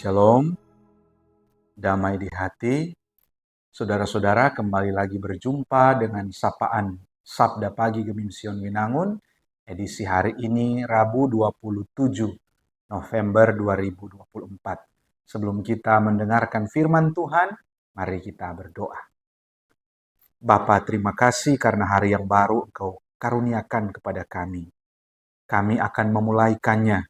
Shalom, damai di hati. Saudara-saudara, kembali lagi berjumpa dengan sapaan Sabda Pagi Geminsion Winangun, edisi hari ini Rabu 27 November 2024. Sebelum kita mendengarkan firman Tuhan, mari kita berdoa. Bapa, terima kasih karena hari yang baru Engkau karuniakan kepada kami. Kami akan memulaikannya,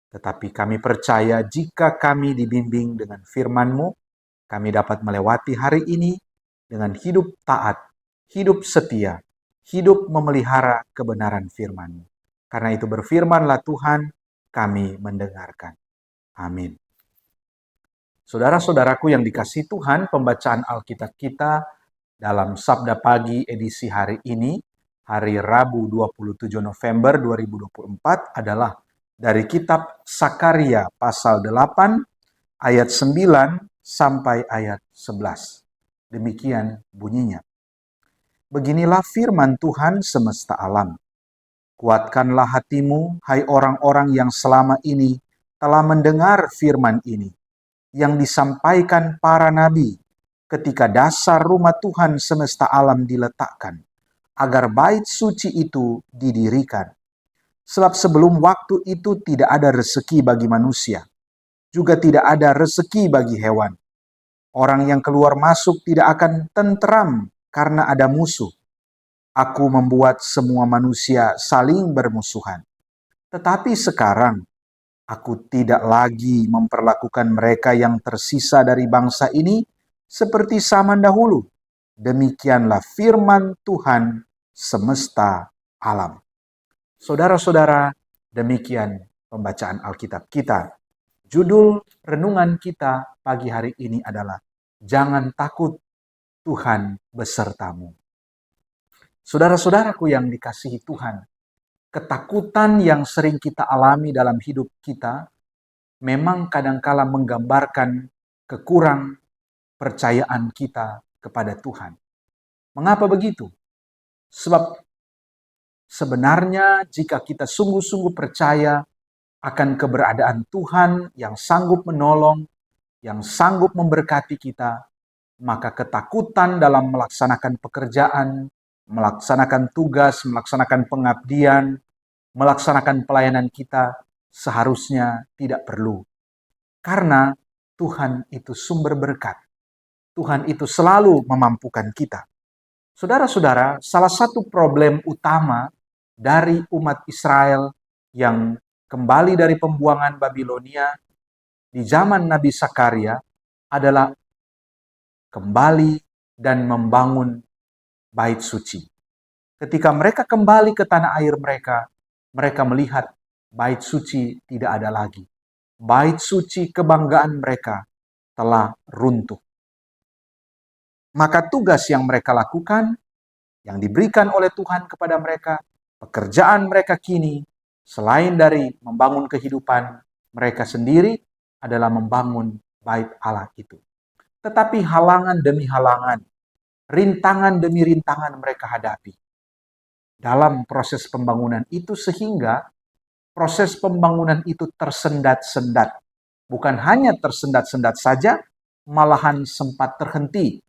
tetapi kami percaya jika kami dibimbing dengan firman-Mu, kami dapat melewati hari ini dengan hidup taat, hidup setia, hidup memelihara kebenaran firman-Mu. Karena itu berfirmanlah Tuhan, kami mendengarkan. Amin. Saudara-saudaraku yang dikasihi Tuhan, pembacaan Alkitab kita dalam Sabda Pagi edisi hari ini, hari Rabu 27 November 2024 adalah dari kitab Sakaria pasal 8 ayat 9 sampai ayat 11. Demikian bunyinya. Beginilah firman Tuhan semesta alam. Kuatkanlah hatimu, hai orang-orang yang selama ini telah mendengar firman ini, yang disampaikan para nabi ketika dasar rumah Tuhan semesta alam diletakkan, agar bait suci itu didirikan. Sebab sebelum waktu itu tidak ada rezeki bagi manusia, juga tidak ada rezeki bagi hewan. Orang yang keluar masuk tidak akan tentram karena ada musuh. Aku membuat semua manusia saling bermusuhan. Tetapi sekarang, aku tidak lagi memperlakukan mereka yang tersisa dari bangsa ini seperti zaman dahulu. Demikianlah firman Tuhan semesta alam. Saudara-saudara, demikian pembacaan Alkitab kita. Judul renungan kita pagi hari ini adalah Jangan takut, Tuhan besertamu. Saudara-saudaraku yang dikasihi Tuhan, ketakutan yang sering kita alami dalam hidup kita memang kadangkala menggambarkan kekurang percayaan kita kepada Tuhan. Mengapa begitu? Sebab sebenarnya jika kita sungguh-sungguh percaya akan keberadaan Tuhan yang sanggup menolong, yang sanggup memberkati kita, maka ketakutan dalam melaksanakan pekerjaan, melaksanakan tugas, melaksanakan pengabdian, melaksanakan pelayanan kita seharusnya tidak perlu. Karena Tuhan itu sumber berkat. Tuhan itu selalu memampukan kita. Saudara-saudara, salah satu problem utama dari umat Israel yang kembali dari pembuangan Babilonia di zaman Nabi Sakaria adalah kembali dan membangun bait suci. Ketika mereka kembali ke tanah air mereka, mereka melihat bait suci tidak ada lagi. Bait suci kebanggaan mereka telah runtuh. Maka tugas yang mereka lakukan, yang diberikan oleh Tuhan kepada mereka, pekerjaan mereka kini, selain dari membangun kehidupan mereka sendiri, adalah membangun bait Allah itu. Tetapi halangan demi halangan, rintangan demi rintangan mereka hadapi dalam proses pembangunan itu, sehingga proses pembangunan itu tersendat-sendat. Bukan hanya tersendat-sendat saja, malahan sempat terhenti.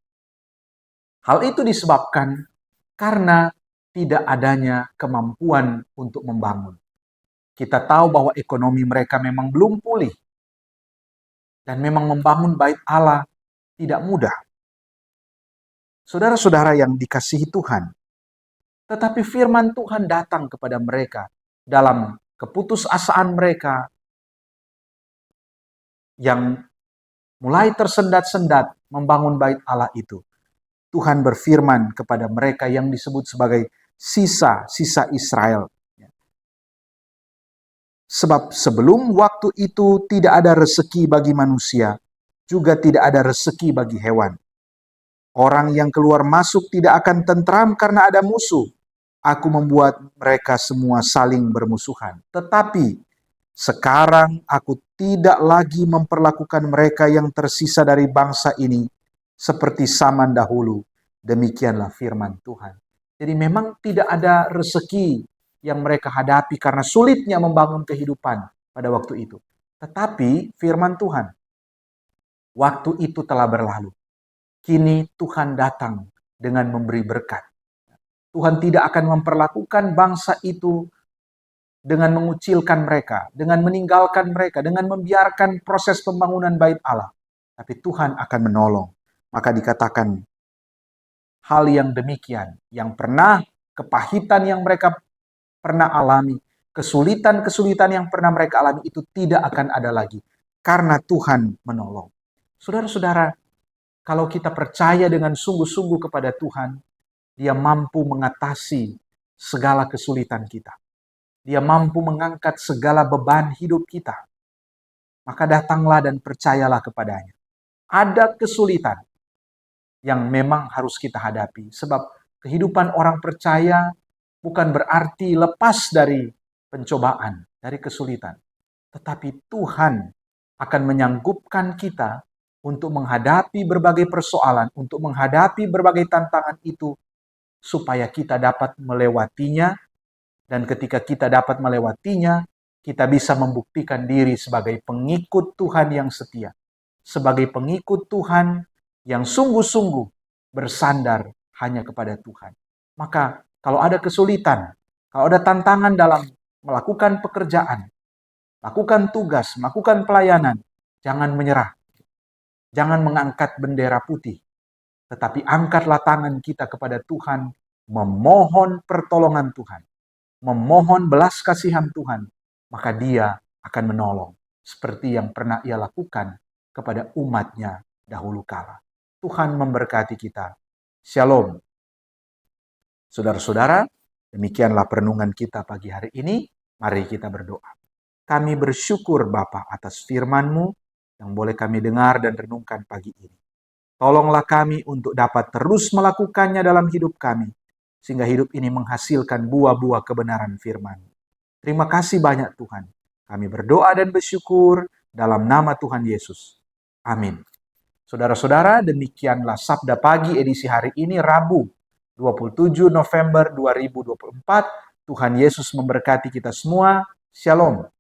Hal itu disebabkan karena tidak adanya kemampuan untuk membangun. Kita tahu bahwa ekonomi mereka memang belum pulih. Dan memang membangun bait Allah tidak mudah. Saudara-saudara yang dikasihi Tuhan, tetapi firman Tuhan datang kepada mereka dalam keputusasaan mereka yang mulai tersendat-sendat membangun bait Allah itu. Tuhan berfirman kepada mereka yang disebut sebagai sisa-sisa Israel. Sebab sebelum waktu itu tidak ada rezeki bagi manusia, juga tidak ada rezeki bagi hewan. Orang yang keluar masuk tidak akan tentram karena ada musuh. Aku membuat mereka semua saling bermusuhan. Tetapi sekarang aku tidak lagi memperlakukan mereka yang tersisa dari bangsa ini seperti zaman dahulu. Demikianlah firman Tuhan. Jadi memang tidak ada rezeki yang mereka hadapi karena sulitnya membangun kehidupan pada waktu itu. Tetapi firman Tuhan, Waktu itu telah berlalu. Kini Tuhan datang dengan memberi berkat. Tuhan tidak akan memperlakukan bangsa itu dengan mengucilkan mereka, dengan meninggalkan mereka, dengan membiarkan proses pembangunan bait Allah. Tapi Tuhan akan menolong. Maka dikatakan hal yang demikian, yang pernah kepahitan yang mereka pernah alami, kesulitan-kesulitan yang pernah mereka alami itu tidak akan ada lagi. Karena Tuhan menolong. Saudara-saudara, kalau kita percaya dengan sungguh-sungguh kepada Tuhan, Dia mampu mengatasi segala kesulitan kita. Dia mampu mengangkat segala beban hidup kita. Maka datanglah dan percayalah kepadanya. Ada kesulitan yang memang harus kita hadapi. Sebab kehidupan orang percaya bukan berarti lepas dari pencobaan, dari kesulitan. Tetapi Tuhan akan menyanggupkan kita untuk menghadapi berbagai persoalan, untuk menghadapi berbagai tantangan itu, supaya kita dapat melewatinya. Dan ketika kita dapat melewatinya, kita bisa membuktikan diri sebagai pengikut Tuhan yang setia. Sebagai pengikut Tuhan yang sungguh-sungguh bersandar hanya kepada Tuhan. Maka kalau ada kesulitan, kalau ada tantangan dalam melakukan pekerjaan, lakukan tugas, melakukan pelayanan, jangan menyerah. Jangan mengangkat bendera putih. Tetapi angkatlah tangan kita kepada Tuhan, memohon pertolongan Tuhan, memohon belas kasihan Tuhan, maka Dia akan menolong. Seperti yang pernah Ia lakukan kepada umat-Nya dahulu kala. Tuhan memberkati kita. Shalom. Saudara-saudara, demikianlah perenungan kita pagi hari ini. Mari kita berdoa. Kami bersyukur Bapa atas firman-Mu yang boleh kami dengar dan renungkan pagi ini. Tolonglah kami untuk dapat terus melakukannya dalam hidup kami, sehingga hidup ini menghasilkan buah-buah kebenaran firman. Terima kasih banyak Tuhan. Kami berdoa dan bersyukur dalam nama Tuhan Yesus. Amin. Saudara-saudara, demikianlah Sabda Pagi edisi hari ini Rabu 27 November 2024. Tuhan Yesus memberkati kita semua. Shalom.